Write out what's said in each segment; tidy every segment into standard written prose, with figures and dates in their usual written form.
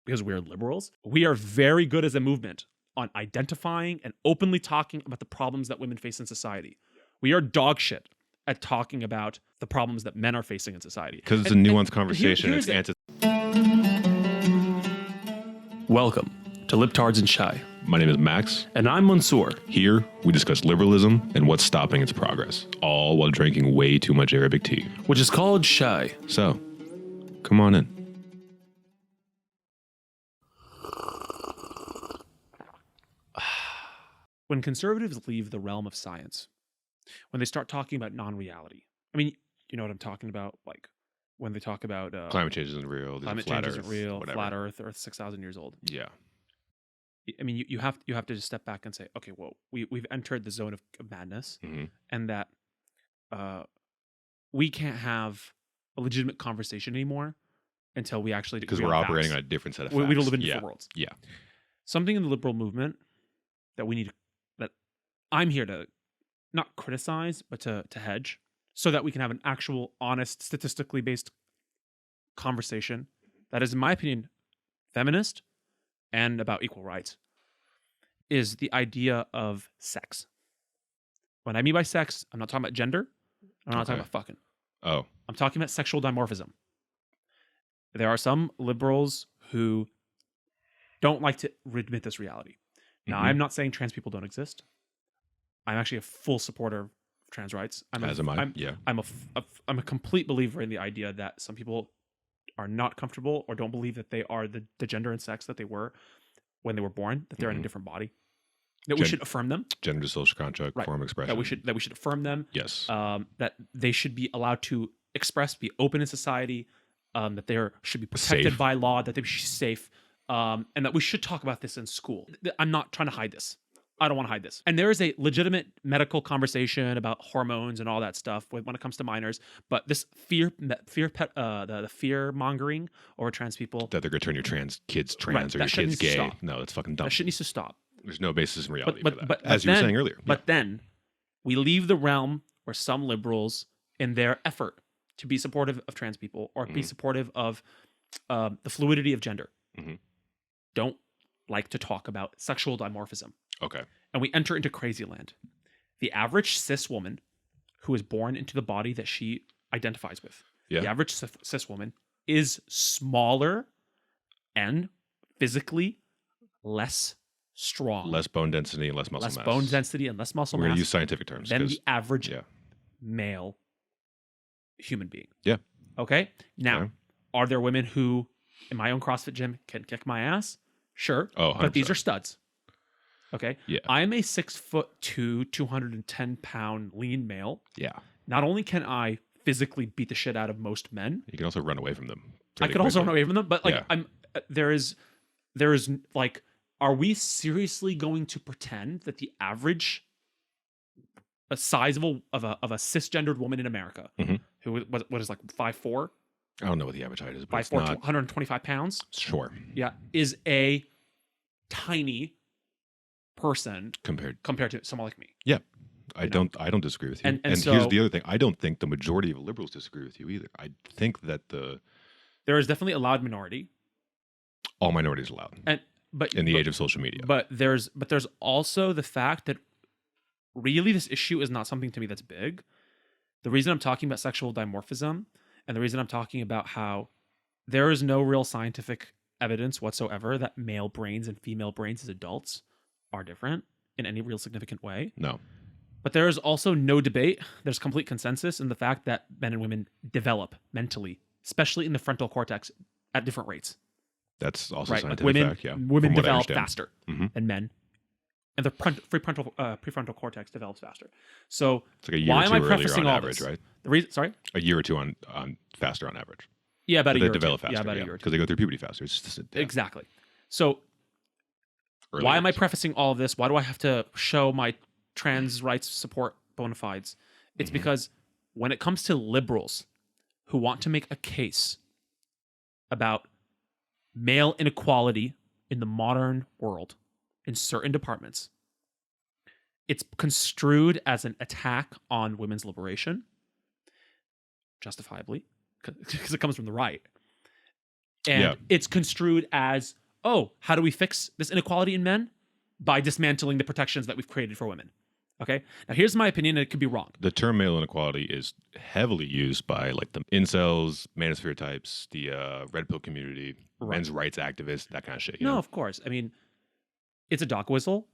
because we're liberals, we are very good as a movement on identifying and openly talking about the problems that women face in society. We are dog shit at talking about the problems that men are facing in society. Because it's a nuanced conversation. Welcome to Libtards and Shy. My name is Max. And I'm Monsoor. Here, we discuss liberalism and what's stopping its progress, all while drinking way too much Arabic tea. Which is called Shy. So, come on in. When conservatives leave the realm of science, when they start talking about non-reality, I mean, you know what I'm talking about? Like, when they talk about... climate change isn't real. Climate change isn't real. Whatever. Flat Earth, Earth's 6,000 years old. Yeah. I mean, you have to just step back and say, okay, well, we've entered the zone of madness, and that we can't have a legitimate conversation anymore until we actually... Because we're operating on a different set of facts. We don't live in different worlds. Yeah. Something in the liberal movement that we need... that I'm here to not criticize, but to hedge, so that we can have an actual, honest, statistically based conversation that is, in my opinion, feminist and about equal rights, is the idea of sex. When I mean by sex, I'm not talking about gender. I'm not talking about fucking. Oh. I'm talking about sexual dimorphism. There are some liberals who don't like to admit this reality. Now, I'm not saying trans people don't exist. I'm actually a full supporter of trans rights. I'm a complete believer in the idea that some people are not comfortable or don't believe that they are the gender and sex that they were when they were born, that they're in a different body. That we should affirm them. Gender is social construct, form of expression. That we should affirm them. Yes. That they should be allowed to express, be open in society, that they should be protected by law, that they should be safe, and that we should talk about this in school. I'm not trying to hide this. I don't want to hide this. And there is a legitimate medical conversation about hormones and all that stuff when it comes to minors. But this the fear mongering over trans people, that they're going to turn your trans kids trans or your kids gay. Stop. No, that's fucking dumb. That shit needs to stop. There's no basis in reality for that. But as you were saying earlier. But then we leave the realm where some liberals, in their effort to be supportive of trans people or be supportive of the fluidity of gender, don't like to talk about sexual dimorphism. Okay. And we enter into crazy land. The average cis woman who is born into the body that she identifies with, the average cis woman is smaller and physically less strong. Less bone density and less muscle mass. Less bone density and less muscle mass. We're going to use scientific terms. Than the average male human being. Yeah. Okay? Now, are there women who, in my own CrossFit gym, can kick my ass? Sure. Oh, 100%. But these are studs. Okay. Yeah. I am a 6'2", 210-pound lean male. Yeah. Not only can I physically beat the shit out of most men, you can also run away from them. I could also run away from them, but like there is like, are we seriously going to pretend that the average size of a cisgendered woman in America, who what is like 5'4"? I don't know what the average height is, but 5'4", 125 pounds. Sure. Yeah, is a tiny person compared to someone like me. Yeah. I don't disagree with you. And so, here's the other thing. I don't think the majority of liberals disagree with you either. I think that there is definitely a loud minority. All minorities are loud. But in the age of social media. But there's also the fact that really this issue is not something to me that's big. The reason I'm talking about sexual dimorphism and the reason I'm talking about how there is no real scientific evidence whatsoever that male brains and female brains as adults are different in any real significant way. No. But there is also no debate. There's complete consensus in the fact that men and women develop mentally, especially in the frontal cortex, at different rates. That's also scientific fact, yeah. Women develop faster than men. And the prefrontal cortex develops faster. So it's like a year or two earlier on average, right? Sorry? A year or two on faster on average. Yeah, about a year or two. They develop faster, about a year or two. Because they go through puberty faster. It's just, Exactly. So why am I prefacing all of this? Why do I have to show my trans rights support bona fides? It's because when it comes to liberals who want to make a case about male inequality in the modern world in certain departments, it's construed as an attack on women's liberation, justifiably, because it comes from the right. And it's construed as, oh, how do we fix this inequality in men? By dismantling the protections that we've created for women. Okay? Now, here's my opinion, and it could be wrong. The term male inequality is heavily used by like the incels, manosphere types, the red pill community, men's rights activists, that kind of shit. Of course. I mean, it's a dog whistle,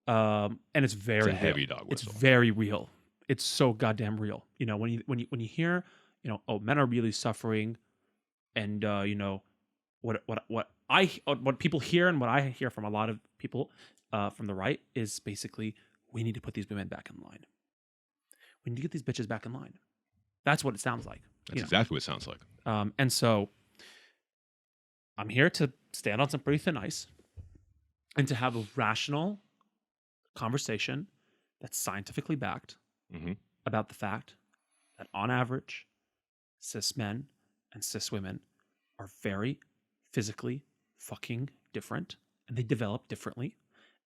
and it's very it's a heavy dog whistle. It's very real. It's so goddamn real. You know, when you hear, you know, oh, men are really suffering, and you know, what people hear and what I hear from a lot of people from the right is basically, we need to put these women back in line. We need to get these bitches back in line. That's what it sounds like. That's exactly what it sounds like. And so I'm here to stand on some pretty thin ice and to have a rational conversation that's scientifically backed about the fact that on average, cis men and cis women are very physically fucking different, and they develop differently,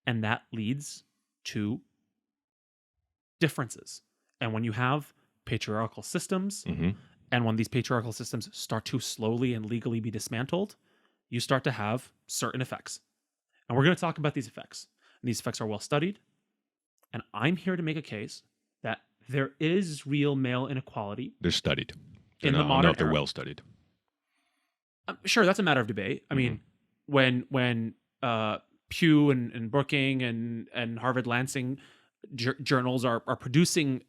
and that leads to differences. And when you have patriarchal systems, and when these patriarchal systems start to slowly and legally be dismantled, you start to have certain effects. And we're going to talk about these effects. And these effects are well studied. And I'm here to make a case that there is real male inequality. They're studied. In the modern era. I don't know if they're well studied. Sure, that's a matter of debate. I mean, when Pew and Brookings and Harvard Lancing journals are producing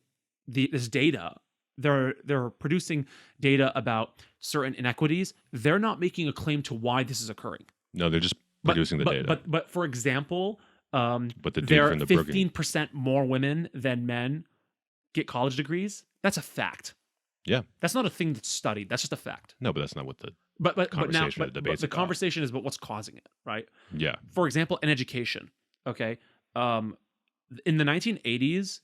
this data, they're producing data about certain inequities. They're not making a claim to why this is occurring. No, they're just producing the data. But for example, there are 15% more women than men get college degrees. That's a fact. Yeah, that's not a thing that's studied. That's just a fact. No, but that's not what the the conversation is about what's causing it, right? Yeah. For example, in education, okay, in the 1980s,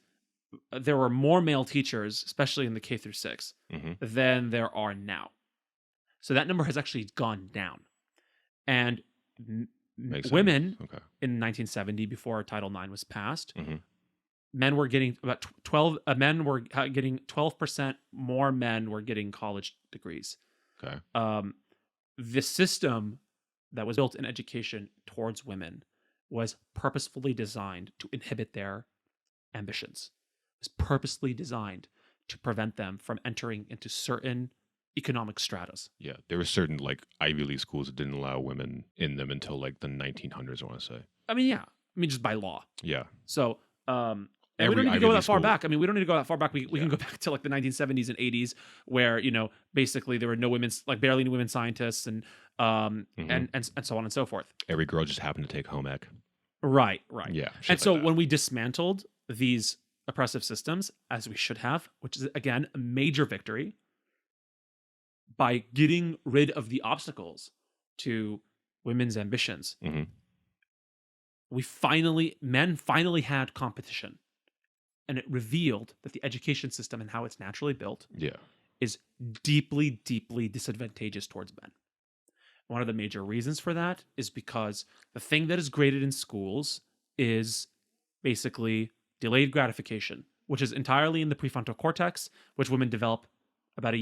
there were more male teachers, especially in the K through 6, than there are now. So that number has actually gone down, and women in 1970, before Title IX was passed, men were getting about 12. Men were getting 12% more. Men were getting college degrees. Okay. The system that was built in education towards women was purposefully designed to inhibit their ambitions. It was purposely designed to prevent them from entering into certain economic stratas. Yeah, there were certain like Ivy League schools that didn't allow women in them until like the 1900s, I want to say. I mean, yeah. I mean, just by law. Yeah. So, and we don't need to go that far back. I mean, we don't need to go that far back. We can go back to like the 1970s and 80s, where, you know, basically there were no women, like barely any women scientists, and so on and so forth. Every girl just happened to take home ec. Right. Yeah. And so when we dismantled these oppressive systems, as we should have, which is again a major victory, by getting rid of the obstacles to women's ambitions, men finally had competition. And it revealed that the education system and how it's naturally built is deeply, deeply disadvantageous towards men. One of the major reasons for that is because the thing that is graded in schools is basically delayed gratification, which is entirely in the prefrontal cortex, which women develop about 2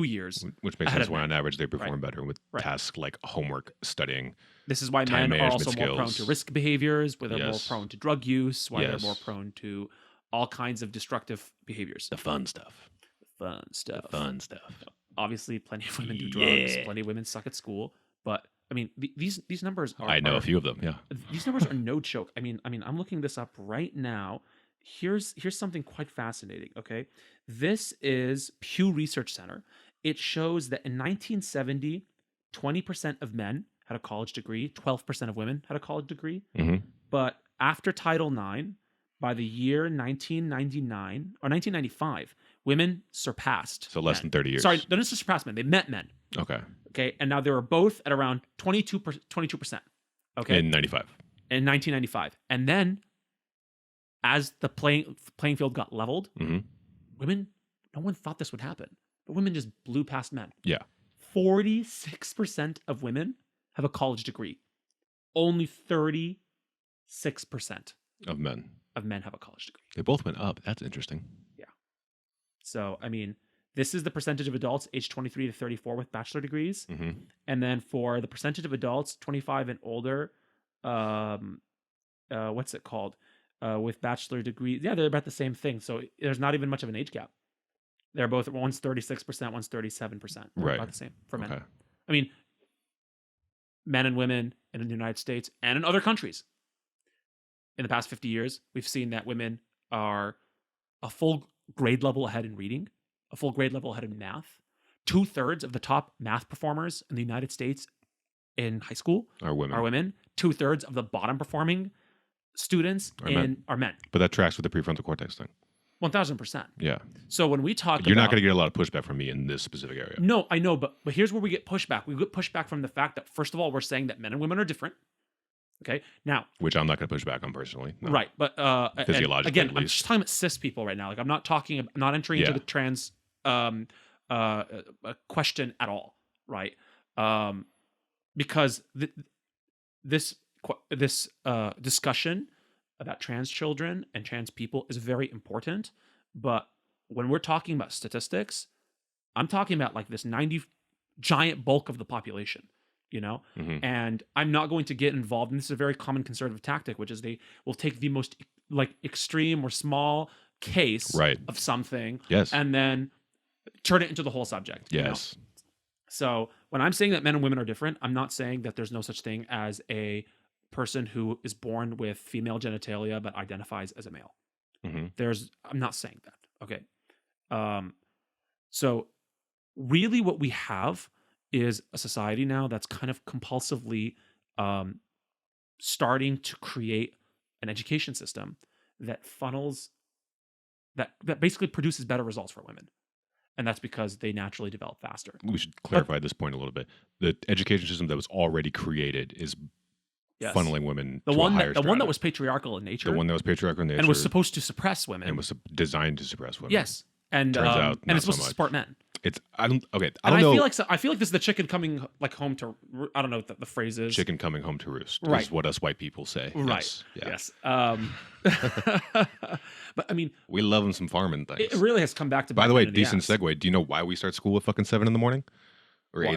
years. Which makes sense why on average they perform better with tasks like homework, studying. This is why men are also skills. more prone to risk behaviors, why they're more prone to drug use, why they're more prone to all kinds of destructive behaviors. The fun stuff. Obviously, plenty of women do drugs. Plenty of women suck at school. But I mean, these numbers are. I know a few of them. Yeah. These numbers are no joke. I mean, I'm looking this up right now. Here's something quite fascinating. Okay, this is Pew Research Center. It shows that in 1970, 20% of men had a college degree, 12% of women had a college degree. But after Title IX, by the year 1999 or 1995, women surpassed. So less than 30 years. Sorry, they didn't surpass men. They met men. Okay, and now they were both at around 22%. Okay. In 95. In 1995, and then as the playing field got leveled, women, no one thought this would happen, but women just blew past men. Yeah. 46% of women have a college degree. Only 36% of men have a college degree. They both went up. That's interesting. Yeah. So, I mean, This is the percentage of adults age 23 to 34 with bachelor degrees. Mm-hmm. And then for the percentage of adults 25 and older, what's it called? With bachelor degrees. Yeah, they're about the same thing. So there's not even much of an age gap. They're both, one's 36%, one's 37%. Right. About the same for men. Okay. I mean, men and women in the United States and in other countries. In the past 50 years, we've seen that women are a full grade level ahead in reading, a full grade level ahead in math. 2/3 of the top math performers in the United States in high school Are women. are women. 2/3 of the bottom performing students are men. But that tracks with the prefrontal cortex thing. 1000%. Yeah. So when we talk You're not going to get a lot of pushback from me in this specific area. No, I know, but here's where we get pushback. We get pushback from the fact that, first of all, we're saying that men and women are different. Okay, now, Which I'm not going to push back on personally. No. right, but Physiologically, again, at I'm least. just talking about cis people right now. Like, I'm not entering into the trans question at all, right? Because this discussion about trans children and trans people is very important, but when we're talking about statistics, I'm talking about like this 90 giant bulk of the population. Mm-hmm. And I'm not going to get involved. And this is a very common conservative tactic, which is they will take the most like extreme or small case of something, yes, and then turn it into the whole subject. Yes. So when I'm saying that men and women are different, I'm not saying that there's no such thing as a person who is born with female genitalia but identifies as a male. Mm-hmm. I'm not saying that. Okay. So really what we have is a society now that's kind of compulsively starting to create an education system that funnels, that basically produces better results for women. And that's because they naturally develop faster. We should clarify this point a little bit. The education system that was already created is funneling women to a higher strata. The one that was patriarchal in nature. The one that was patriarchal in nature. And was supposed to suppress women. And was designed to suppress women. Yes. And turns out, and it's supposed to support men. I don't know. I feel like this is the chicken coming like home to. I don't know what the phrase is. Chicken coming home to roost. Right. Is what us white people say. Right. Yes. But I mean, we love them some farming things. It really has come back to. By the way, decent segue. Do you know why we start school at fucking 7 a.m. or 8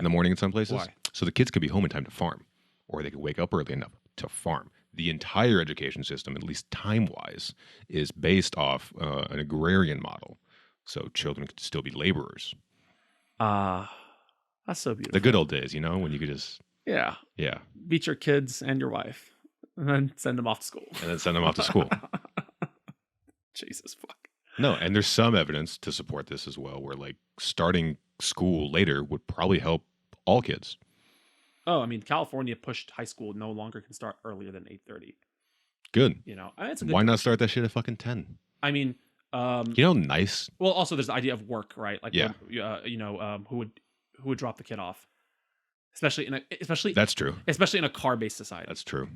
a.m. in some places? Why? So the kids could be home in time to farm, or they could wake up early enough to farm. The entire education system, at least time-wise, is based off an agrarian model. So children could still be laborers. That's so beautiful. The good old days, when you could just yeah beat your kids and your wife, and then send them off to school. Jesus fuck. No, and there's some evidence to support this as well, where like starting school later would probably help all kids. Oh, I mean, California pushed high school no longer can start earlier than 8:30. Good. It's a good Why not start that shit at fucking 10? I mean, nice. Well, also there's the idea of work, right? Like, who would drop the kid off, especially that's true. Especially in a car-based society. That's true.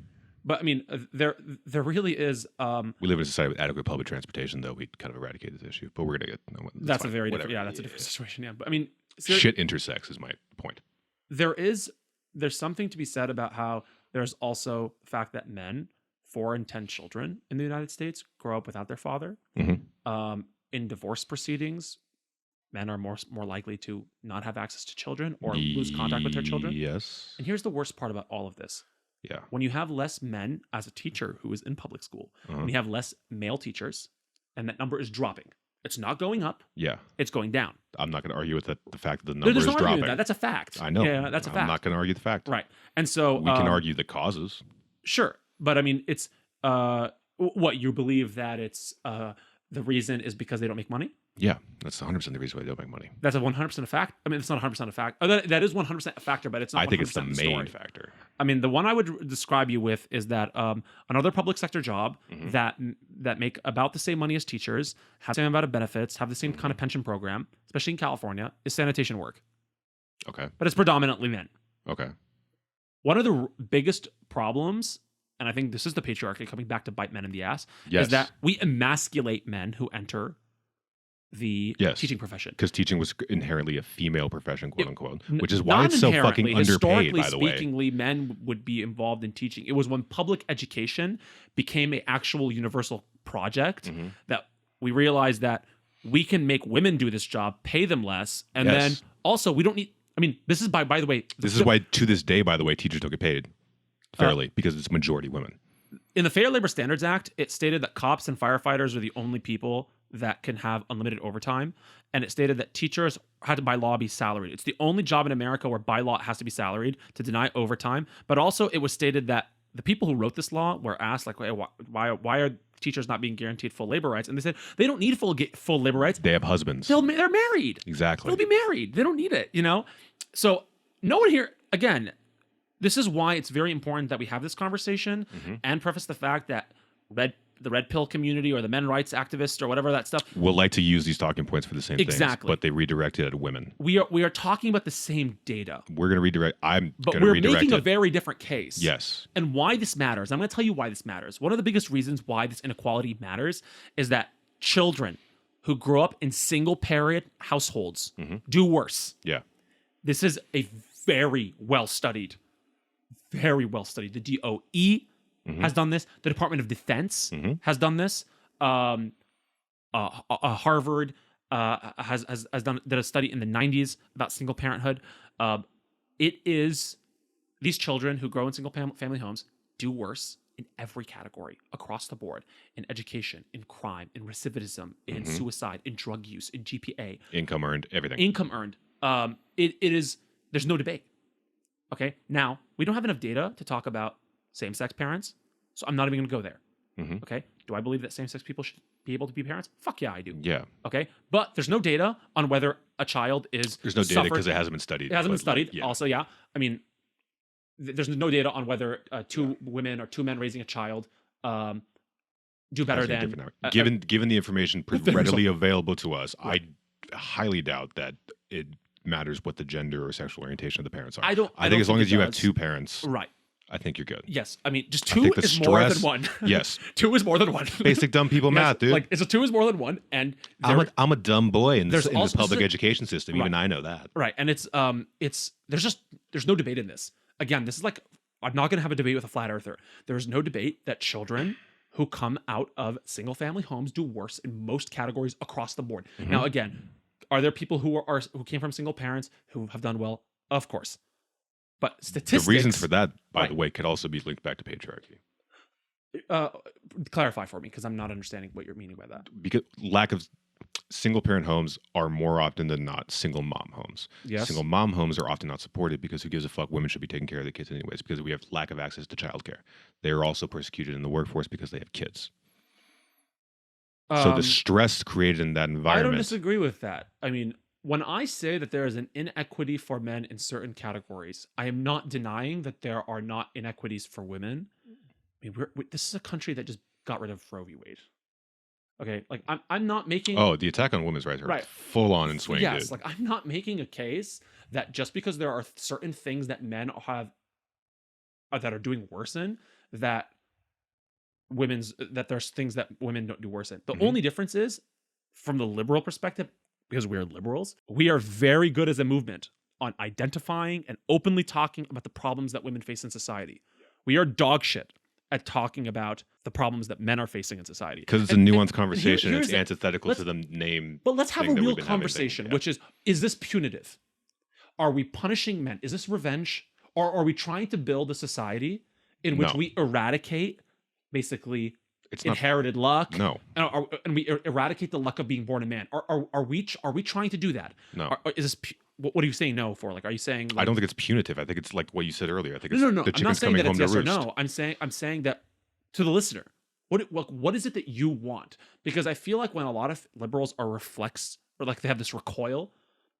But I mean, there really is. We live in a society with adequate public transportation, though. We kind of eradicate this issue, but we're gonna get. That's a very different. Yeah, that's a different situation. Yeah, but I mean, shit intersects is my point. There's something to be said about how there's also the fact that men, 4 in 10 children in the United States, grow up without their father. Mm-hmm. In divorce proceedings, men are more likely to not have access to children or lose contact with their children. Yes. And here's the worst part about all of this. Yeah. When you have less men as a teacher who is in public school, and you have less male teachers, and that number is dropping. It's not going up. Yeah. It's going down. I'm not going to argue with the fact that the number is dropping. dropping. That's a fact. I know. Yeah, that's a fact. I'm not going to argue the fact. Right. And so we can argue the causes. Sure. But I mean, it's what you believe that it's the reason is because they don't make money? Yeah, that's 100% the reason why they don't make money. That's a 100% a fact. I mean, it's not 100% a fact. That is 100% a factor, but it's not 100% I think it's the main story. factor. I mean, the one I would describe you with is that another public sector job that make about the same money as teachers, have the same amount of benefits, have the same kind of pension program, especially in California, is sanitation work. Okay. But it's predominantly men. Okay. One of the biggest problems, and I think this is the patriarchy coming back to bite men in the ass, is that we emasculate men who enter the teaching profession. Because teaching was inherently a female profession, quote unquote, which is why it's so fucking underpaid, by the way. Historically, men would be involved in teaching. It was when public education became an actual universal project that we realized that we can make women do this job, pay them less, and Yes. then also we don't need. I mean, this is by the way. This is why, to this day, by the way, teachers don't get paid fairly because it's majority women. In the Fair Labor Standards Act, it stated that cops and firefighters are the only people that can have unlimited overtime. And it stated that teachers had to, by law, be salaried. It's the only job in America where by law it has to be salaried to deny overtime. But also it was stated that the people who wrote this law were asked, like, why are teachers not being guaranteed full labor rights? And they said they don't need full labor rights. They have husbands. They're married. Exactly. They'll be married. They don't need it, you know? So no one here, again, this is why it's very important that we have this conversation and preface the fact that the red pill community or the men rights activists or whatever that stuff will like to use these talking points for the same things, but they redirect it at women. We are talking about the same data. We're going to redirect. But we're making a very different case. Yes. And why this matters, I'm going to tell you why this matters. One of the biggest reasons why this inequality matters is that children who grow up in single-parent households do worse. Yeah. This is a very well studied. The DOE has done this. The Department of Defense has done this. Harvard did a study in the 90s about single parenthood. It is these children who grow in single family homes do worse in every category across the board: in education, in crime, in recidivism, in suicide, in drug use, in GPA, income earned, everything. Income earned. It is. There's no debate. Okay. Now we don't have enough data to talk about same-sex parents, so I'm not even going to go there. Okay. Do I believe that same-sex people should be able to be parents? Fuck yeah, I do. Yeah. Okay. But there's no data on whether a child is. There's no data because it hasn't been studied. It hasn't been studied. Also, yeah. I mean, there's no data on whether two women or two men raising a child do better than. Given the information readily available to us, I highly doubt that it matters what the gender or sexual orientation of the parents are. I think as long as you have two parents, right? I think you're good. Yes, I mean, just two is more than one. Yes, two is more than one. Basic dumb people math, dude. Like, it's a two is more than one, and I'm a dumb boy in the public education system. Even I know that. Right, and there's no debate in this. Again, this is like, I'm not going to have a debate with a flat earther. There's no debate that children who come out of single family homes do worse in most categories across the board. Now, again, are there people who came from single parents who have done well? Of course. But statistics... The reasons for that, by the way, could also be linked back to patriarchy. Clarify for me, because I'm not understanding what you're meaning by that. Because lack of single-parent homes are more often than not single-mom homes. Yes. Single-mom homes are often not supported because who gives a fuck? Women should be taking care of their kids anyways because we have lack of access to childcare. They are also persecuted in the workforce because they have kids. So the stress created in that environment... I don't disagree with that. I mean... When I say that there is an inequity for men in certain categories, I am not denying that there are not inequities for women. I mean, this is a country that just got rid of Roe v. Wade. Okay, like I'm not making... Oh, the attack on women's rights are full on in swing, yes, dude. Like I'm not making a case that just because there are certain things that men have that are doing worse in, that there's things that women don't do worse in. The only difference is, from the liberal perspective, because we're liberals, we are very good as a movement on identifying and openly talking about the problems that women face in society. We are dog shit at talking about the problems that men are facing in society. Because it's a nuanced conversation. It's antithetical to the name. But let's have a real conversation, which is this punitive? Are we punishing men? Is this revenge? Or are we trying to build a society in which we eradicate basically... It's inherited luck. No, and we eradicate the luck of being born a man. Are we trying to do that? No. Is this? What are you saying no for? Like, are you saying? Like, I don't think it's punitive. I think it's like what you said earlier. I think it's no. the I'm not chicken's saying coming that home it's to yes or roost. no. I'm saying that to the listener. What is it that you want? Because I feel like when a lot of liberals are like they have this recoil,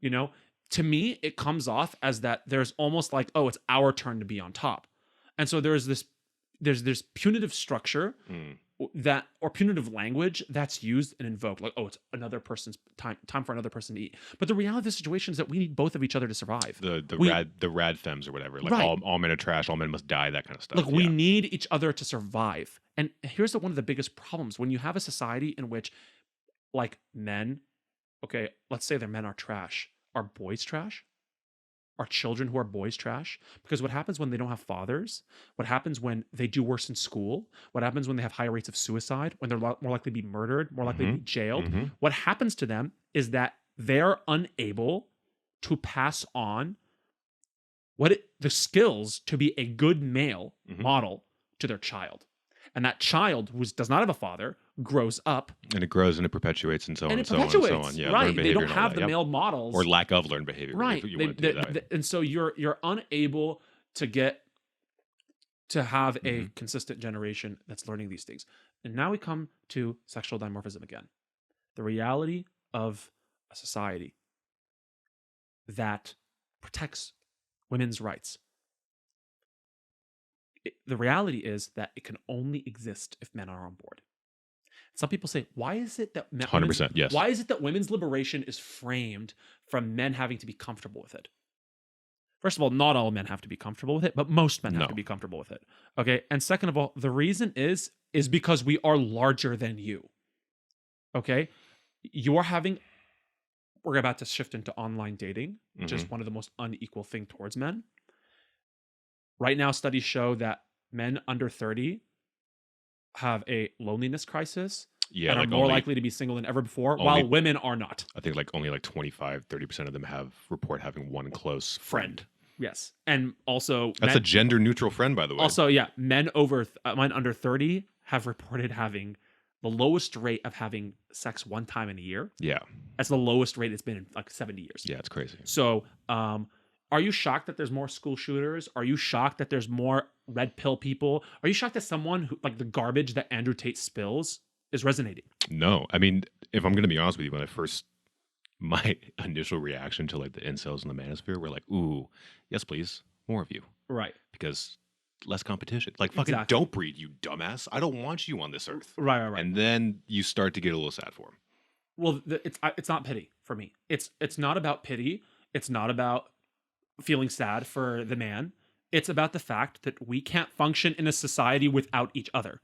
to me it comes off as that there's almost like, oh, it's our turn to be on top, and so there's this punitive structure. That or punitive language that's used and invoked, like, oh, it's another person's time for another person to eat. But the reality of the situation is that we need both of each other to survive. The rad femmes or whatever, like all men are trash, all men must die, that kind of stuff. Like we need each other to survive. And here's one of the biggest problems when you have a society in which, like, men, okay, let's say their men are trash. Are boys trash? are children who are boys trash, because what happens when they don't have fathers, what happens when they do worse in school, what happens when they have higher rates of suicide, when they're more likely to be murdered, more likely to be jailed, what happens to them is that they're unable to pass on the skills to be a good male model to their child. And that child who does not have a father grows up. And it grows and it perpetuates and so on And and it so on and perpetuates. so on. Yeah, Right. learned They behavior don't and all have that, the male models. or lack of learned behavior. Right. If you want to do that. And so you're unable to have a consistent generation that's learning these things. And now we come to sexual dimorphism again. The reality of a society that protects women's rights. The reality is that it can only exist if men are on board. Some people say, why is it that 100%, yes. Why is it that women's liberation is framed from men having to be comfortable with it? First of all, not all men have to be comfortable with it, but most men have to be comfortable with it. Okay. And second of all, the reason is because we are larger than you. Okay. We're about to shift into online dating, which is one of the most unequal thing towards men. Right now, studies show that men under 30 have a loneliness crisis and are more likely to be single than ever before, while women are not. I think only 25-30% of them report having one close friend. Yes. And also... That's a gender-neutral friend, by the way. Also, yeah, men under 30 have reported having the lowest rate of having sex one time in a year. Yeah. That's the lowest rate it's been in 70 years. Yeah, it's crazy. So, are you shocked that there's more school shooters? Are you shocked that there's more red pill people? Are you shocked that someone who, the garbage that Andrew Tate spills is resonating? No. I mean, if I'm going to be honest with you, my initial reaction to the incels in the manosphere were like, ooh, yes, please, more of you. Right. Because less competition. Fucking don't breed, you dumbass. I don't want you on this earth. Right. And then you start to get a little sad for him. Well, it's not pity for me. It's not about pity. It's not about feeling sad for the man. It's about the fact that we can't function in a society without each other.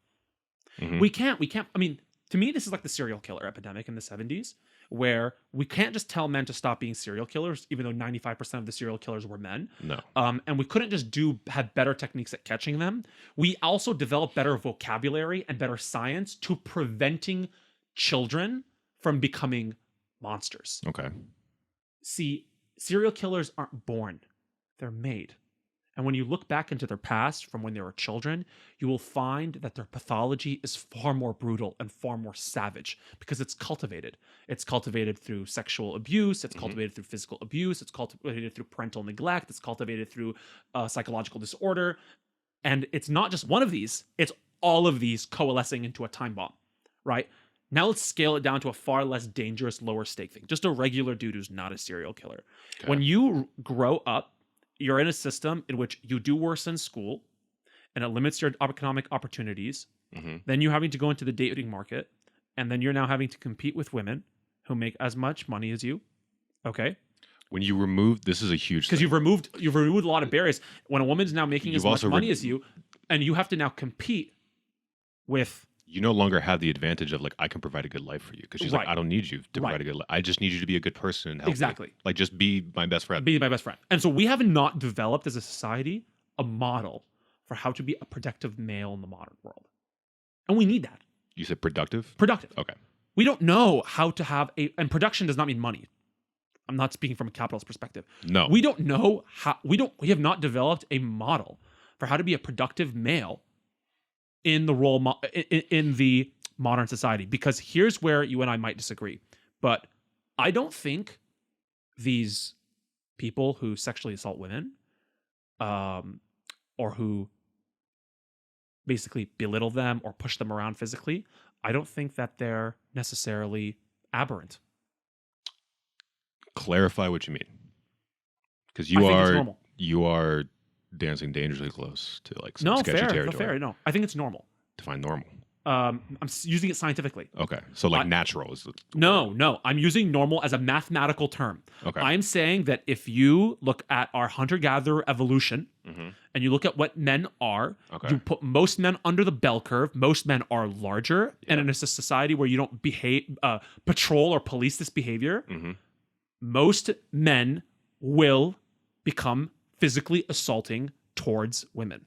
We can't. I mean, to me, this is like the serial killer epidemic in the 70s, where we can't just tell men to stop being serial killers, even though 95% of the serial killers were men. No. And we couldn't just have better techniques at catching them. We also developed better vocabulary and better science to preventing children from becoming monsters. Okay. See, serial killers aren't born, they're made. And when you look back into their past from when they were children, you will find that their pathology is far more brutal and far more savage because it's cultivated. It's cultivated through sexual abuse. It's cultivated through physical abuse. It's cultivated through parental neglect. It's cultivated through psychological disorder. And it's not just one of these. It's all of these coalescing into a time bomb, right? Now let's scale it down to a far less dangerous, lower stake thing. Just a regular dude who's not a serial killer. Okay. When you grow up, you're in a system in which you do worse in school and it limits your economic opportunities. Then you're having to go into the dating market, and then you're now having to compete with women who make as much money as you. Okay. When you remove, this is a huge because you've removed a lot of barriers. When a woman's now making as much money as you, and you have to now compete with... You no longer have the advantage of I can provide a good life for you, because she's I don't need you to provide a good life. I just need you to be a good person and help me. Just be my best friend. Be my best friend. And so we have not developed as a society a model for how to be a productive male in the modern world. And we need that. You said productive? Productive. Okay. We don't know how to have and production does not mean money. I'm not speaking from a capitalist perspective. No. We don't know how, we have not developed a model for how to be a productive male in the modern society, because here's where you and I might disagree, but I don't think these people who sexually assault women, or who basically belittle them or push them around physically, I don't think that they're necessarily aberrant. Clarify what you mean, because you are dancing dangerously close to some sketchy territory. Fair. No, I think it's normal. Define normal. I'm using it scientifically. Okay, so natural is the no. I'm using normal as a mathematical term. Okay, I'm saying that if you look at our hunter-gatherer evolution and you look at what men are, you put most men under the bell curve. Most men are larger, and in a society where you don't patrol or police this behavior, most men will become physically assaulting towards women.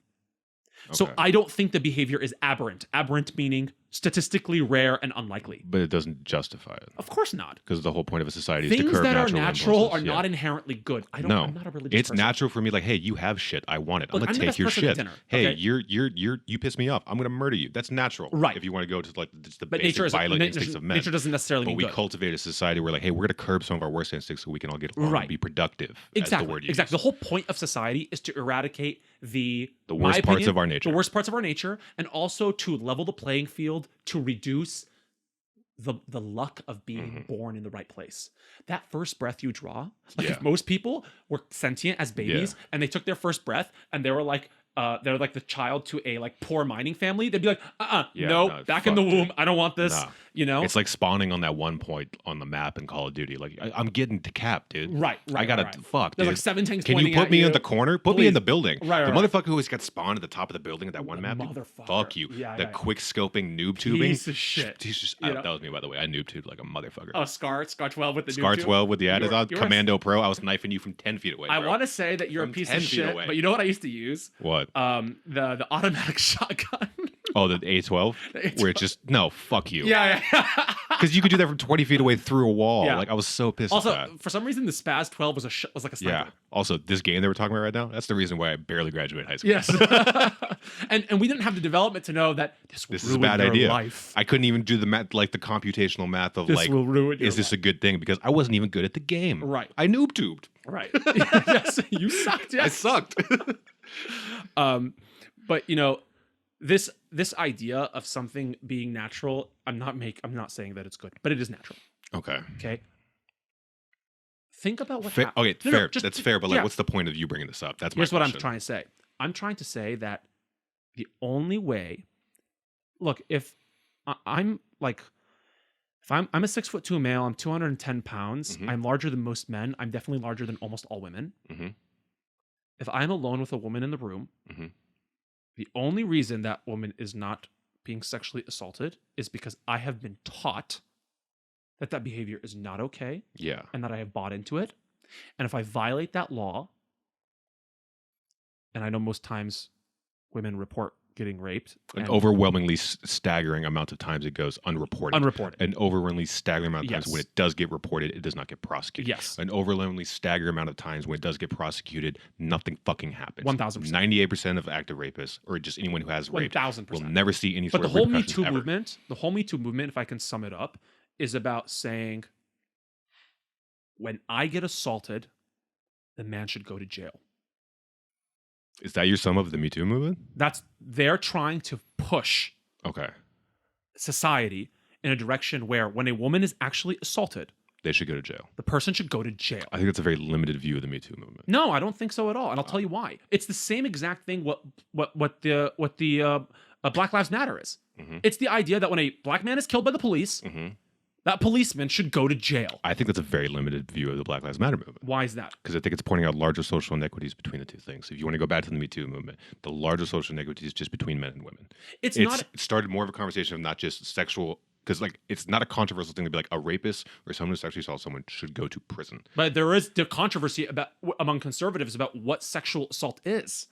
So Okay. I don't think the behavior is aberrant. Aberrant meaning statistically rare and unlikely. But it doesn't justify it. Of course not. Because the whole point of a society is to Things curb that are natural natural impulses. are not inherently good. I'm not a religious It's person. natural for me. Like, hey, you have shit. I want it. Look, I'm I'm gonna the take best your person at shit. dinner, Hey, okay? you piss me off. I'm gonna murder you. That's natural. Right. If you want to go to like just the But basic violent instincts of men. nature doesn't necessarily But mean we good. cultivate a society where like, hey, we're gonna curb some of our worst instincts so we can all get along Right. and be productive. Exactly. As the word you exactly. use. The whole point of society is to eradicate the worst parts of our nature. The worst parts of our nature, and also to level the playing field, to reduce the luck of being born in the right place. That first breath you draw, like if most people were sentient as babies and they took their first breath and they were like they're like the child to a like poor mining family, they'd be like, no, back in the womb. Dude. I don't want this. Nah. You know? It's like spawning on that one point on the map in Call of Duty. Like, I'm getting decapped, dude. Right. I gotta fuck, There's dude. like 7 tanks Can you pointing put at me you. in the corner? Put me in Please. the building. Right, the right. motherfucker who always got spawned at the top of the building at that one map. Dude, Motherfucker. fuck you. Yeah, the yeah. quick scoping noob tubing. Piece of shit. He's just, You know? that was me, by the way. I noob tubed like a motherfucker. Oh, Scar 12 with the Scar noob tube? 12 with the added on. You're Commando Pro. I was knifing you from 10 feet away. I bro. want to say that you're From a piece 10 of feet shit, away. but you know what I used to use? What? The automatic shotgun. Oh, the A12? Where it's just, no, fuck you. yeah. Because you could do that from 20 feet away through a wall. Yeah. Like, I was so pissed Also, at that. for some reason, the Spaz 12 was like a sniper. Yeah. Also, this game that we're talking about right now, that's the reason why I barely graduated high school. Yes. and we didn't have the development to know that this will This is a ruin bad their idea. life. I couldn't even do the math, like the computational math of This like, will ruin your is this a good thing? Because I wasn't even good at the game. Right. I noob tubed. Right. Yes. You sucked. I Yes. sucked. But you know, this idea of something being natural, I'm not saying that it's good, but it is natural. Okay. Okay. Think about what Okay, happened. fair. That's fair. But like, yeah. what's the point of you bringing this up? That's my Here's what I'm question. trying to say. I'm trying to say that the only way, look, if I'm like, if I'm a 6'2" male, I'm 210 pounds, Mhm. I'm larger than most men, I'm definitely larger than almost all women. Mhm. If I'm alone with a woman in the room, Mhm. the only reason that woman is not being sexually assaulted is because I have been taught that behavior is not okay Yeah. and that I have bought into it. And if I violate that law, and I know most times women report getting raped. An and overwhelmingly staggering amount of times it goes unreported. unreported. An overwhelmingly staggering amount of times Yes. when it does get reported, it does not get prosecuted. Yes. An overwhelmingly staggering amount of times when it does get prosecuted, nothing fucking happens. 1000%. 98% of active rapists, or just anyone who has raped, 1000%. will never see any But sort the of whole Me repercussions Too ever. movement, if I can sum it up, is about saying when I get assaulted, the man should go to jail. Is that your sum of the Me Too movement? They're trying to push Okay. society in a direction where when a woman is actually assaulted, They should go to jail. the person should go to jail. I think that's a very limited view of the Me Too movement. No, I don't think so at all, and I'll tell you why. It's the same exact thing. What the Black Lives Matter is. Mhm. It's the idea that when a black man is killed by the police, Mhm. that policeman should go to jail. I think that's a very limited view of the Black Lives Matter movement. Why is that? Because I think it's pointing out larger social inequities between the two things. If you want to go back to the Me Too movement, the larger social inequities just between men and women. It's It not. started more of a conversation of not just sexual, because like it's not a controversial thing to be like a rapist or someone who sexually assaults someone should go to prison. But there is the controversy about among conservatives about what sexual assault is.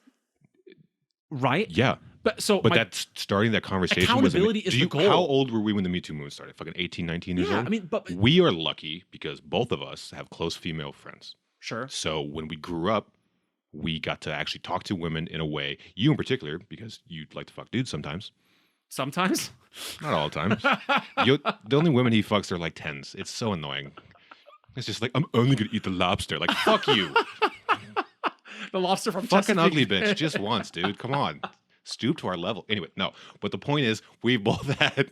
Right? Yeah, But so but my- that's starting that conversation. Accountability is the goal. How old were we when the Me Too movement started? Fucking 18, 19 years yeah, old? I mean, but We are lucky because both of us have close female friends. sure. So when we grew up, we got to actually talk to women in a way, you in particular, because you like to fuck dudes sometimes. Sometimes. Not all the times. The only women he fucks are like 10s. It's so annoying. It's just like, I'm only going to eat the lobster. Like, fuck you. The lobster from Fucking Chesapeake. ugly bitch. Just once, dude. Come on. Stoop to our level. Anyway, no. But the point is, we both had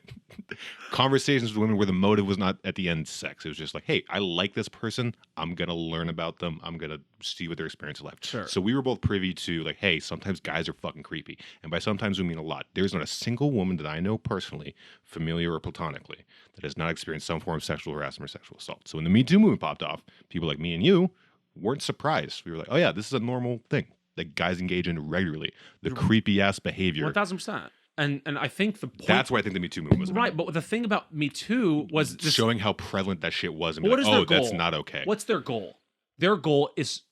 conversations with women where the motive was not at the end sex. It was just like, hey, I like this person. I'm going to learn about them. I'm going to see what their experience is like. Sure. So we were both privy to like, hey, sometimes guys are fucking creepy. And by sometimes we mean a lot. There's not a single woman that I know personally, familiar or platonically, that has not experienced some form of sexual harassment or sexual assault. So when the Me Too movement popped off, people like me and you weren't surprised. We were like, oh yeah, this is a normal thing that guys engage in regularly. The creepy ass behavior. 1000%. And I think the point. That's why I think the Me Too movement was about. right. But the thing about Me Too was this, Showing how prevalent that shit was and be What like, is their oh, that's goal? not okay. What's their goal? Their goal is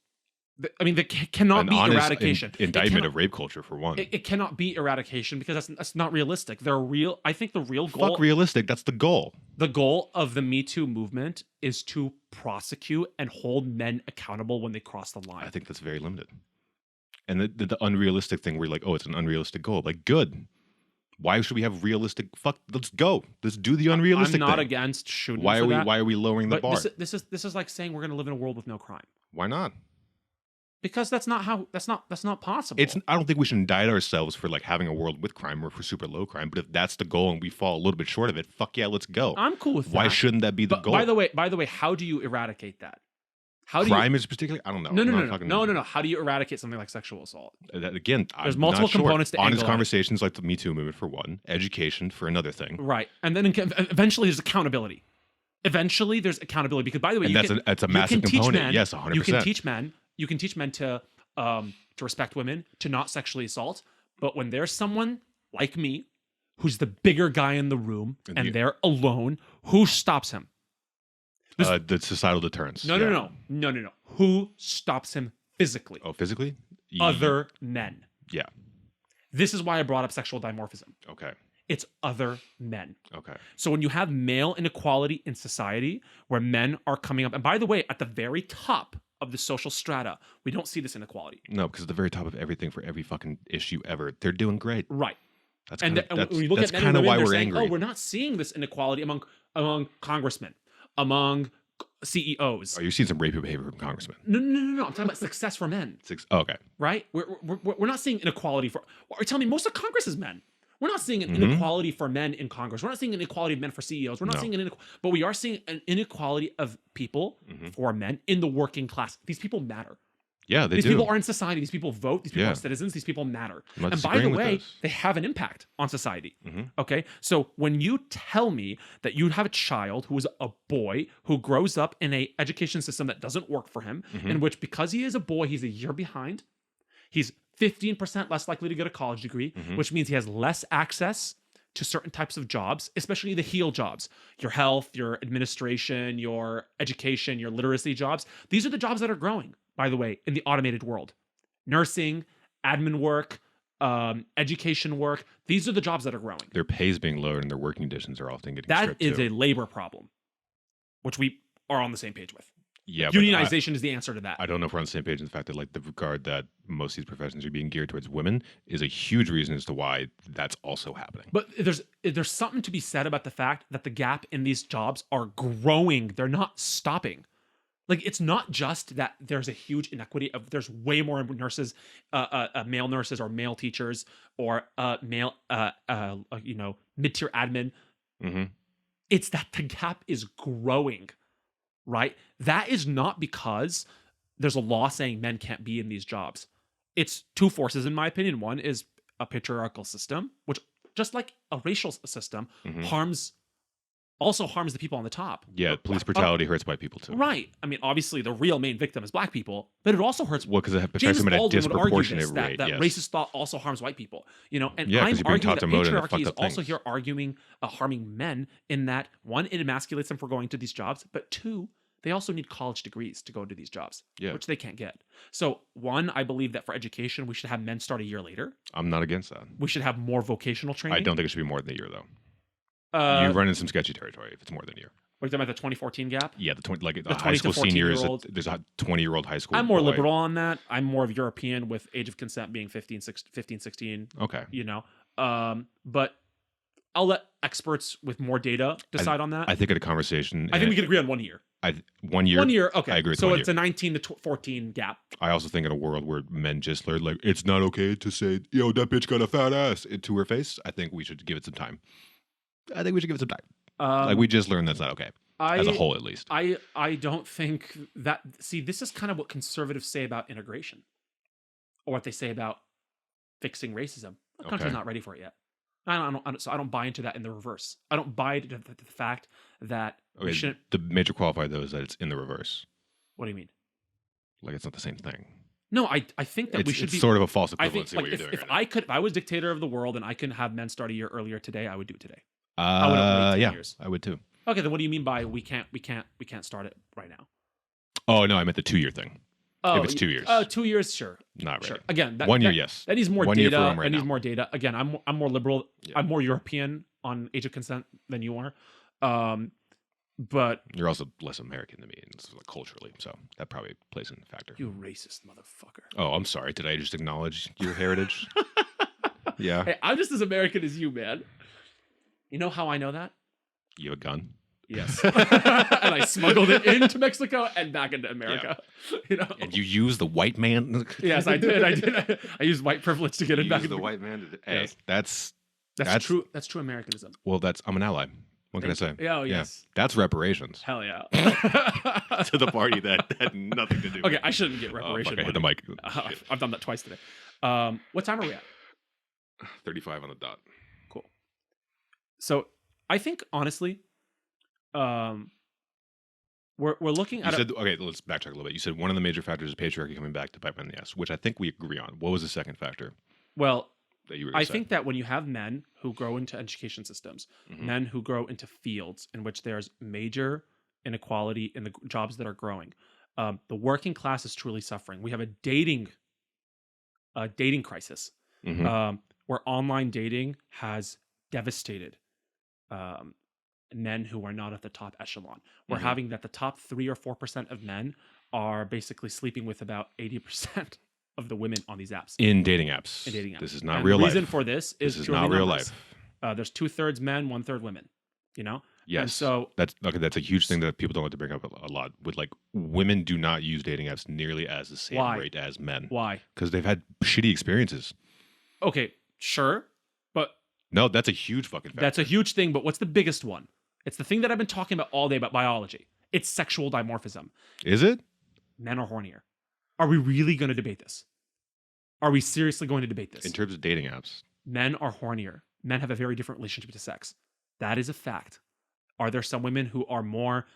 I mean, that cannot An be honest eradication. indictment of rape culture, for one. It cannot be eradication because that's not realistic. I think the real goal. Fuck realistic. That's the goal. The goal of the Me Too movement is to prosecute and hold men accountable when they cross the line. I think that's very limited. And the unrealistic thing, where you're like, oh, it's an unrealistic goal. Like, good. Why should we have realistic? Fuck, let's go. Let's do the unrealistic. I'm not thing. against shooting. Why for are we? that, Why are we lowering the bar? This is like saying we're going to live in a world with no crime. Why not? Because that's not possible. I don't think we should indict ourselves for like having a world with crime or for super low crime. But if that's the goal and we fall a little bit short of it, fuck yeah, let's go. I'm cool with that. Why shouldn't that be the goal? By the way, how do you eradicate that? Crime is particularly. I don't know. No. How do you eradicate something like sexual assault? Again, there's multiple components to honest conversations like the Me Too movement for one, education for another thing. Right, and then eventually there's accountability. Eventually there's accountability because, by the way, that's a massive component. Yes, 100%. You can teach men to respect women, to not sexually assault. But when there's someone like me who's the bigger guy in the room and they're alone, who stops him? The societal deterrence. No. Who stops him physically? Oh, physically? Other men. Yeah. This is why I brought up sexual dimorphism. Okay. It's other men. Okay. So when you have male inequality in society where men are coming up, and by the way, at the very top of the social strata, we don't see this inequality. No, because at the very top of everything for every fucking issue ever, they're doing great. Right. That's when you look at men and women, why we're angry. Oh, we're not seeing this inequality among congressmen, among CEOs. Oh, you're seeing some rapey behavior from congressmen. No. I'm talking about success for men. Okay. Right? We're not seeing inequality for. Are you telling me most of Congress is men? We're not seeing an inequality for men in Congress. We're not seeing an inequality of men for CEOs. We're not seeing but we are seeing an inequality of people for men in the working class. These people matter. Yeah, they These do. people are in society. These people vote. These people are citizens. These people matter. And by the way, they have an impact on society. Okay? So when you tell me that you have a child who is a boy who grows up in an education system that doesn't work for him, in which because he is a boy, he's a year behind, he's 15% less likely to get a college degree, which means he has less access to certain types of jobs, especially the heel jobs, your health, your administration, your education, your literacy jobs. These are the jobs that are growing, by the way, in the automated world. Nursing, admin work, education work. These are the jobs that are growing. Their pay is being lowered and their working conditions are often getting stripped. That is a labor problem, which we are on the same page with. Yeah, unionization is the answer to that. I don't know if we're on the same page in the fact that like the regard that most of these professions are being geared towards women is a huge reason as to why that's also happening. But there's something to be said about the fact that the gap in these jobs are growing. They're not stopping. Like, it's not just that there's a huge inequity of there's way more nurses, male nurses or male teachers or male mid-tier admin. It's that the gap is growing. Right? That is not because there's a law saying men can't be in these jobs. It's two forces, in my opinion. One is a patriarchal system, which, just like a racial system, also harms the people on the top. Yeah, police brutality hurts white people too. Right. I mean, obviously, the real main victim is black people, but it also hurts. Well, because it affects them at a disproportionate rate. That racist thought also harms white people. And yeah, I'm arguing that patriarchy is also here arguing harming men in that, one, it emasculates them for going to these jobs, but two, they also need college degrees to go to these jobs, which they can't get. So, one, I believe that for education, we should have men start a year later. I'm not against that. We should have more vocational training. I don't think it should be more than a year, though. You run into some sketchy territory if it's more than a year. Are you talking about the 2020 gap? Yeah, the high school seniors. There's a 20-year-old high school. I'm more liberal on that. I'm more of European with age of consent being 15, 16. Okay. But I'll let experts with more data decide on that. I think at a conversation. I think we can agree on 1 year. 1 year? 1 year, okay. I agree with so 1 it's a 19 to 14 gap. I also think in a world where men just learn, like, it's not okay to say, yo, that bitch got a fat ass to her face. I think we should give it some time. We just learned that's not okay. As a whole, at least. I don't think that... See, this is kind of what conservatives say about integration. Or what they say about fixing racism. The country's not ready for it yet. So I don't buy into that in the reverse. I don't buy into the fact that we shouldn't... The major qualifier, though, is that it's in the reverse. What do you mean? Like, it's not the same thing. No, I think that we should be... It's sort of a false equivalency, I think, what you're doing if I was dictator of the world and I could have men start a year earlier today, I would do it today. I wouldn't wait 10 years. I would too. Okay, then what do you mean by we can't start it right now? Oh, no, I meant the 2 year thing. Oh, If it's 2 years. 2 years, sure. Not Sure. really. Again, 1 year, yes. That needs more 1 year for data. Rome right That needs now. more data. Again, I'm more liberal. Yeah. I'm more European on age of consent than you are. But You're also less American than me, like, culturally, so that probably plays in a factor. you racist motherfucker. Oh, I'm sorry. Did I just acknowledge your heritage? Yeah. Hey, I'm just as American as you, man. You know how I know that? You have a gun? Yes. And I smuggled it into Mexico and back into America. You know? And you use the white man? Yes, I did. I used white privilege to get it back. Use the white man? Hey, Yes. that's true. That's true Americanism. Well, I'm an ally. What can I say? Yeah, yes. That's reparations Hell yeah. to the party that had nothing to do with Okay, it. I shouldn't get reparation. Fuck, I hit the money. mic. I've done that twice today. What time are we at? 35 on the dot. Cool. So I think honestly, we're looking You at said, okay, let's backtrack a little bit. You said one of the major factors is patriarchy coming back to bite men in the ass, which I think we agree on. What was the second factor well, that you were gonna I say? think that when you have men who grow into education systems, Mhm. men who grow into fields in which there's major inequality in the jobs that are growing, the working class is truly suffering. We have a dating crisis, Mhm. where online dating has devastated men who are not at the top echelon. We're Mhm. having that the top 3 or 4% of men are basically sleeping with about 80% of the women on these apps. In dating apps. In dating apps. This is not And real the life. reason for this is This is purely not real numbers. life. There's 2/3 men, 1/3 women. You know. Yes. And so that's a huge thing that people don't like to bring up a lot. With, like, women do not use dating apps nearly as the same Why? rate as men. Why? Because they've had shitty experiences. Okay, sure, but No, that's a huge fucking factor. that's a huge thing. But what's the biggest one? It's the thing that I've been talking about all day about biology. It's sexual dimorphism. Is it? Men are hornier. Are we really going to debate this? Are we seriously going to debate this? In terms of dating apps. Men are hornier. Men have a very different relationship to sex. That is a fact. Are there some women who are more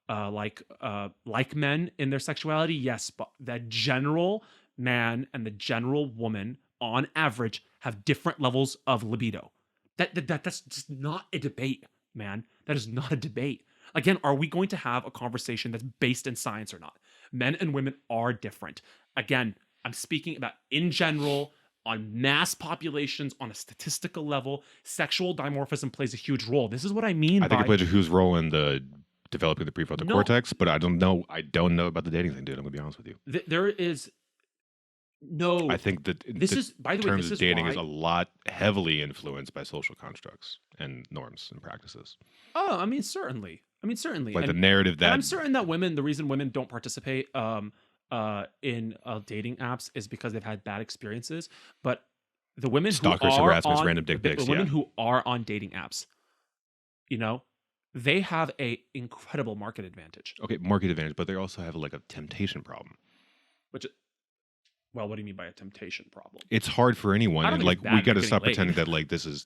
like men in their sexuality? Yes, but the general man and the general woman, on average, have different levels of libido. That's just not a debate, man. That is not a debate. Again, are we going to have a conversation that's based in science or not? Men and women are different. Again, I'm speaking about in general, on mass populations, on a statistical level. Sexual dimorphism plays a huge role. This is what I mean I think by it plays a huge role in the developing the prefrontal No. cortex, but I don't know about the dating thing, dude. I'm gonna be honest with you. there is no. I think that This is, by the way, terms this of is dating why. is a lot heavily influenced by social constructs and norms and practices. Oh, I mean, certainly. Like the And- narrative And that I'm certain that the reason women don't participate in dating apps is because they've had bad experiences. But the women Stalkers, who are harassments, on, random dick the pics, women yeah. who are on dating apps, you know, they have a incredible market advantage. okay, market advantage, but they also have like a temptation problem. Which, well, what do you mean by a temptation problem? It's hard for anyone, I don't and think like it's bad we got to getting stop laid. pretending that like this is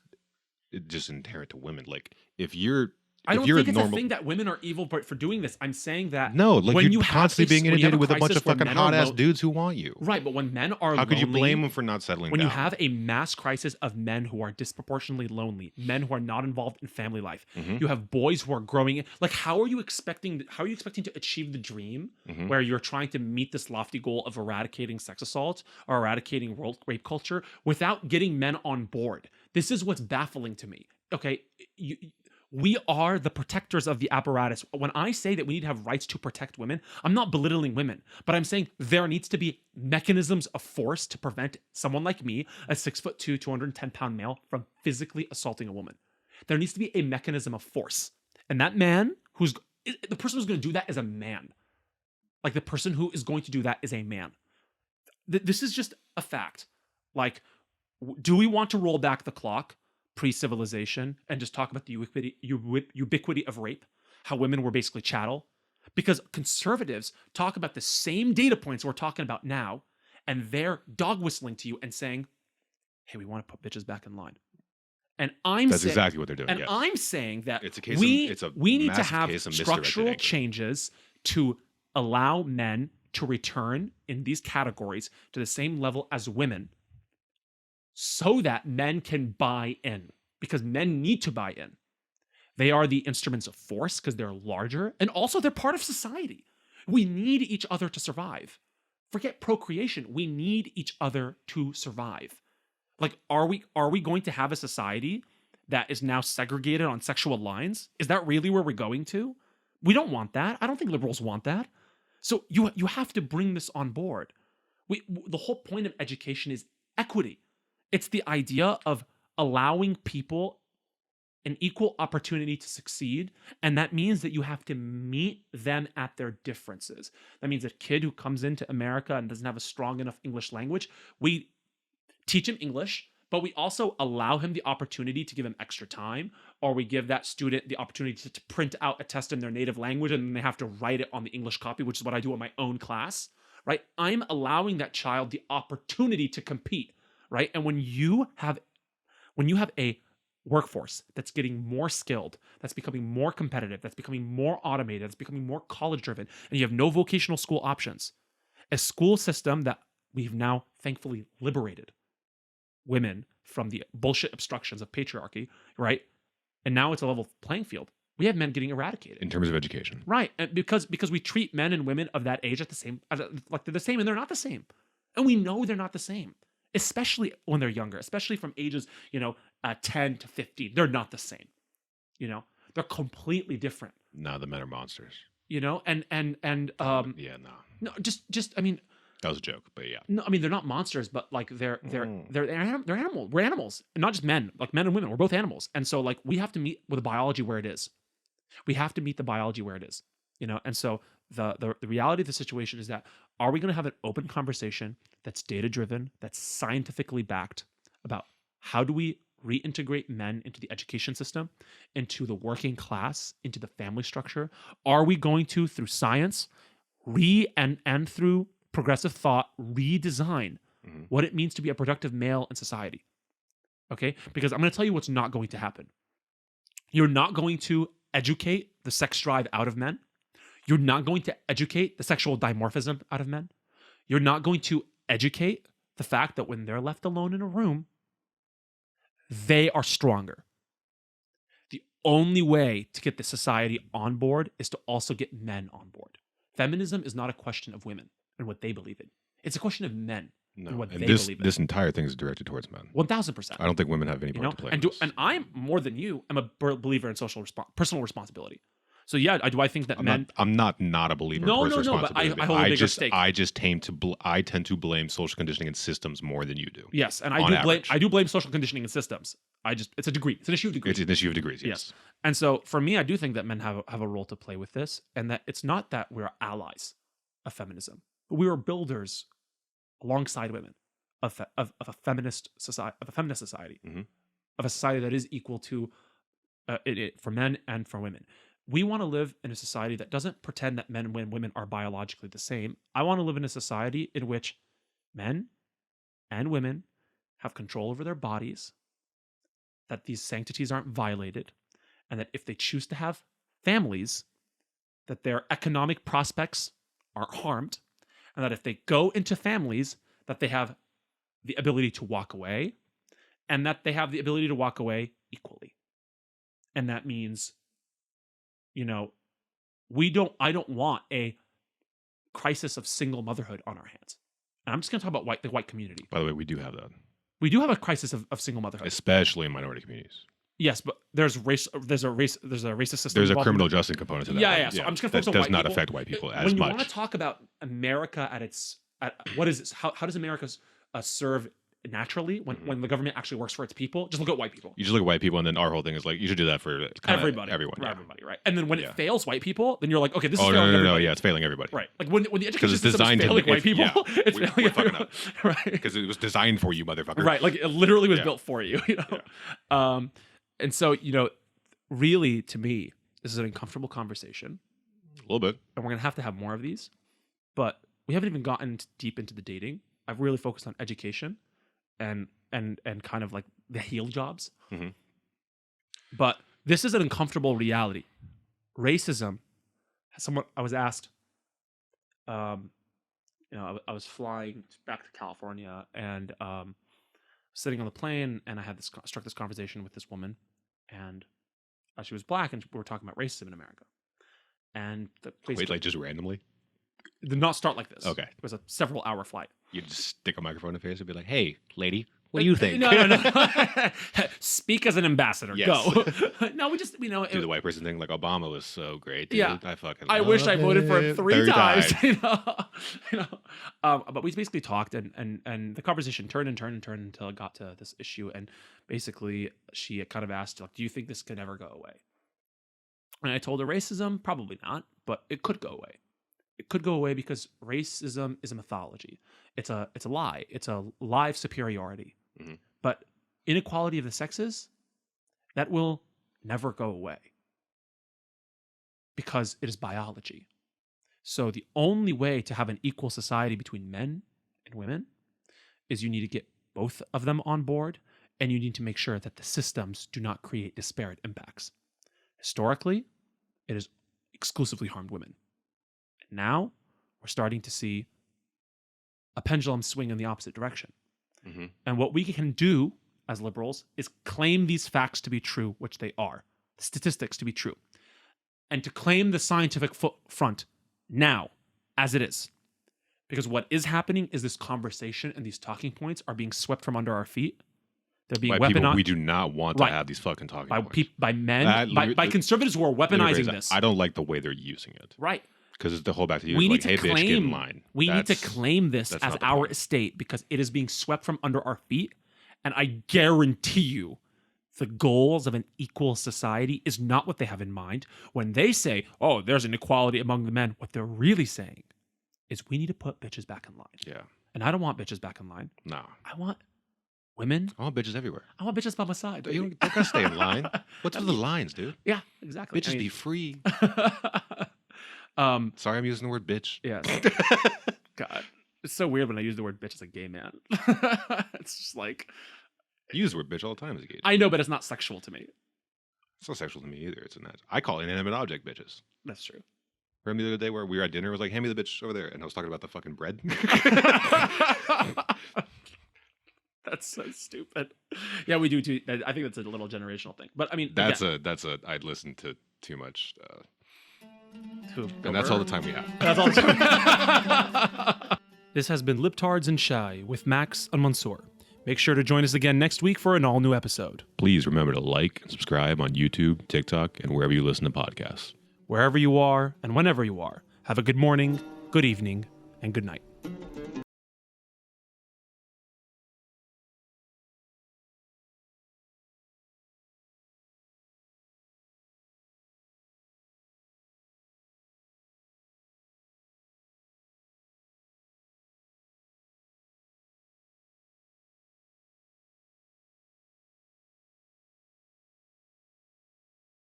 just inherent to women. Like if you're I don't if you're think a it's normal a thing that women are evil for doing this. I'm saying that no, like when you're you have constantly being when you have inundated with a bunch crisis of where fucking men are hot ass lo- dudes who want you. Right, but when men are How could you lonely, blame them for not settling when down? you have a mass crisis of men who are disproportionately lonely, men who are not involved in family life, Mhm. you have boys who are growing. Like, how are you expecting to achieve the dream Mhm. where you're trying to meet this lofty goal of eradicating sex assault or eradicating rape culture without getting men on board? This is what's baffling to me. Okay, we are the protectors of the apparatus. When I say that we need to have rights to protect women, I'm not belittling women, but I'm saying there needs to be mechanisms of force to prevent someone like me, a 6'2", 210-pound male, from physically assaulting a woman. There needs to be a mechanism of force. And that man the person who's going to do that is a man. Like, the person who is going to do that is a man. This is just a fact. Like, do we want to roll back the clock pre-civilization and just talk about the ubiquity of rape, how women were basically chattel? Because conservatives talk about the same data points we're talking about now, and they're dog whistling to you and saying, hey, we want to put bitches back in line. And That's exactly what they're doing. And yes. I'm saying that It's a case we need to massive have case of misdirected structural anger. changes to allow men to return in these categories to the same level as women, so that men can buy in, because men need to buy in. They are the instruments of force because they're larger, and also they're part of society. We need each other to survive. Forget procreation. We need each other to survive. Like, are we going to have a society that is now segregated on sexual lines? Is that really where we're going to? We don't want that. I don't think liberals want that. So you have to bring this on board. The whole point of education is equity. It's the idea of allowing people an equal opportunity to succeed, and that means that you have to meet them at their differences. That means a kid who comes into America and doesn't have a strong enough English language, we teach him English, but we also allow him the opportunity to give him extra time, or we give that student the opportunity to print out a test in their native language and then they have to write it on the English copy, which is what I do in my own class, right? I'm allowing that child the opportunity to compete, right? And when you have a workforce that's getting more skilled, that's becoming more competitive, that's becoming more automated, that's becoming more college driven, and you have no vocational school options, a school system that we've now thankfully liberated women from the bullshit obstructions of patriarchy, right? And now it's a level playing field. We have men getting eradicated in terms of education, right? And because we treat men and women of that age at the same, like they're the same, and they're not the same, and we know they're not the same, especially when they're younger, especially from ages 10 to 15. They're not the same, they're completely different. No, the men are monsters. And Yeah, no. no, just I mean, that was a joke, but yeah. No, I mean they're not monsters, but like they're animals. We're animals, not just men. Like men and women, we're both animals, and so like we have to meet with the biology where it is. We have to meet the biology where it is, And so the reality of the situation is that, are we going to have an open conversation that's data driven, that's scientifically backed, about how do we reintegrate men into the education system, into the working class, into the family structure? Are we going to, through science, and through progressive thought, redesign what it means to be a productive male in society? Okay? Because I'm going to tell you what's not going to happen. You're not going to educate the sex drive out of men. You're not going to educate the sexual dimorphism out of men. You're not going to educate the fact that when they're left alone in a room, they are stronger. The only way to get the society on board is to also get men on board. Feminism is not a question of women and what they believe in. It's a question of men and what they believe in. This entire thing is directed towards men. 1,000%. I don't think women have any part to play in this. And I'm more than you. I'm a believer in personal responsibility. So yeah, do I think that men? I'm not a believer. No, in personal but I responsibility. hold a bigger stake. I tend to blame social conditioning and systems more than you do. Yes, and I do blame social conditioning and systems. It's a degree. It's an issue of degrees. It's an issue of degrees. Yes. And so for me, I do think that men have a role to play with this, and that it's not that we're allies of feminism, but we are builders alongside women of a feminist society, of a society that is equal to for men and for women. We want to live in a society that doesn't pretend that men and women are biologically the same. I want to live in a society in which men and women have control over their bodies, that these sanctities aren't violated, and that if they choose to have families, that their economic prospects aren't harmed, and that if they go into families, that they have the ability to walk away, and that they have the ability to walk away equally. And that means, I don't want a crisis of single motherhood on our hands. And I'm just going to talk about the white community. By the way, we do have that. We do have a crisis of single motherhood, especially in minority communities. Yes, but there's a racist system. There's a criminal justice component to that. Yeah. So I'm just going to focus on white people. That does not affect white people as much. When you want to talk about America what is this? How does America serve naturally when the government actually works for its people? Just look at white people. You just look at white people, and then our whole thing is like, you should do that for everybody, everyone, everybody, right? And then when it fails white people, then you're like, okay, this is failing no, everybody. Yeah, it's failing everybody, right? Like when the education system is failing white people, it's failing everyone, right? Because it was designed for you, motherfucker. Right? Like it literally was built for you, And so really, to me, this is an uncomfortable conversation. A little bit, and we're gonna have more of these, but we haven't even gotten deep into the dating. I've really focused on education and kind of like the heel jobs. Mm-hmm. But this is an uncomfortable reality. Racism. I was asked, I was flying back to California and sitting on the plane, and I had struck this conversation with this woman, and she was black, and we were talking about racism in America. And wait, like just randomly? Did not start like this. Okay. It was a several-hour flight. You just stick a microphone in the face and be like, "Hey, lady, what do you think?" No. Speak as an ambassador. Yes. Go. No, we just Do the white person thing, like Obama was so great. Dude. Yeah. I wish I voted for him 3 times. But we basically talked, and the conversation turned until it got to this issue. And basically, she kind of asked, like, "Do you think this could ever go away?" And I told her, racism, probably not, but it could go away. It could go away because racism is a mythology. It's a lie. It's a lie of superiority. Mm-hmm. But inequality of the sexes, that will never go away because it is biology. So the only way to have an equal society between men and women is you need to get both of them on board, and you need to make sure that the systems do not create disparate impacts. Historically, it has exclusively harmed women. Now, we're starting to see a pendulum swing in the opposite direction. Mm-hmm. And what we can do as liberals is claim these facts to be true, which they are, the statistics to be true, and to claim the scientific front now as it is. Because what is happening is this conversation and these talking points are being swept from under our feet. They're being weaponized. People we do not want to have these fucking talking points. By men, by conservatives who are weaponizing this. I don't like the way they're using it. Right. Because it's the whole back to you. We like, need to hey, claim, bitch, get in line. We need to claim this as our point. estate because it is being swept from under our feet. And I guarantee you, the goals of an equal society is not what they have in mind. When they say, oh, there's an equality among the men, what they're really saying is we need to put bitches back in line. Yeah. And I don't want bitches back in line. No. I want women. I want bitches everywhere. I want bitches by my side. You don't gotta stay in line. What's with the lines, dude? Yeah, exactly. Bitches be free. Sorry, I'm using the word bitch. Yeah. God. It's so weird when I use the word bitch as a gay man. It's just like... You use the word bitch all the time as a gay. I know, but it's not sexual to me. It's not sexual to me either. It's not. I call inanimate object bitches. That's true. Remember the other day where we were at dinner? I was like, hand me the bitch over there. And I was talking about the fucking bread. That's so stupid. Yeah, we do too. I think that's a little generational thing. But I mean... I'd listened to too much... and that's all the time we have. That's all the time. This has been Libtards and Shy with Max and Monsoor. Make sure to join us again next week for an all-new episode. Please remember to like and subscribe on YouTube, TikTok, and wherever you listen to podcasts. Wherever you are and whenever you are, have a good morning, good evening, and good night.